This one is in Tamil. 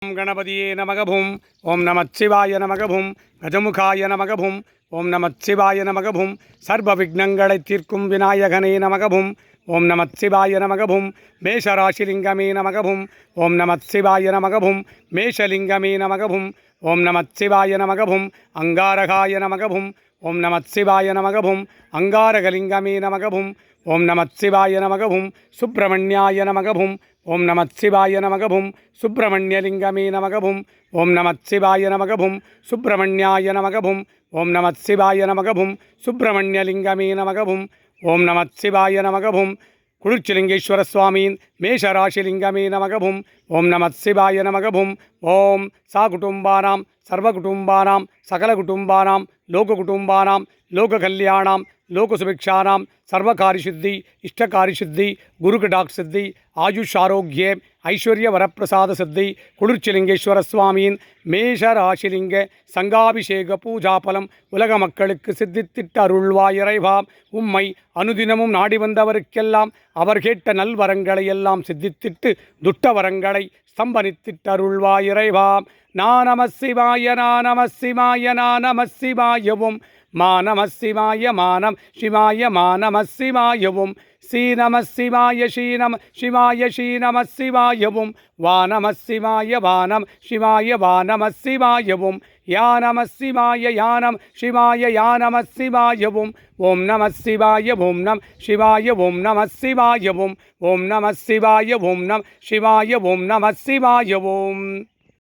ஓம் கணபதியே நமகபும். ஓம் நமச்சிவாய நமகபும். கஜமுகாய நமகபும். ஓம் நமச்சிவாய நமகபும். சர்வ விக்னங்களை தீர்க்கும் விநாயகனே நமகபும். ஓம் நமச்சிவாய நமகபும். மேஷராசிலிங்கமே நமகபும். ஓம் நமச்சிவாய நமகபும். மேஷலிங்கமே நமகபும். ஓம் நமச்சிவாய நமகபும். அங்காரகாய நமகபும். ஓம் நமச்சிவாய நமகபும். அங்காரகலிங்கமே நமகபும். ஓம் நமச்சிவாய நமகபும். சுப்பிரமணியாய நமகபும். ஓம் நமச்சிவாய நமகபும். சுப்பிரமணியலிங்கமே நமகபும். ஓம் நமச்சிவாய நமகபும். சுப்பிரமணியாய நமகபும். ஓம் நமச்சிவாய நமகபும். சுப்பிரமணியலிங்கமே நமகபும். ஓம் நமச்சிவாய நமகபும். குளிர்ச்சிலிங்கேஸ்வர சுவாமியின் மேஷராசிலிங்கமே நமகபும். ஓம் நமச்சிவாய நமகபும். ஓம் சாகுடும்பானாம் சர்வகுடும்பானாம் சகலகுடும்பானாம் லோககுடும்பானாம் லோககல்யாணாம் லோகசுபிக்ஷானாம் சர்வகாரிசித்தி இஷ்டகாரிசித்தி குருகடாக் சித்தி ஆயுஷ் ஆரோக்கிய ஐஸ்வர்ய வரப்பிரசாத சித்தி குளிர்ச்சிலிங்கேஸ்வர சுவாமியின் மேஷராசிலிங்க சங்காபிஷேக பூஜாபலம் உலக மக்களுக்கு சித்தித்திட்ட அருள்வாயிறைவா. உம்மை அனுதினமும் நாடி வந்தவருக்கெல்லாம் அவர் கேட்ட நல்வரங்களை எல்லாம் சித்தித்திட்டு துட்டவரங்களை ஸ்தம்பனித்திட்ட அருள்வாயிறைவா. நம சிவாய நம சிவாய நம சிவாயவும் நம சிவாய மானம் சிவாய நம சிவாயவும் நம சிவாய நம சிவாய நம சிவாயவும் நம சிவாய நம சிவாய நம சிவாயவும் நம சிவாய நம சிவாய நம சிவாயவும் ஓம் நம சிவாய நம சிவாய நம சிவாயவும் ஓம் நம சிவாய நம சிவாய நம சிவாயவும்.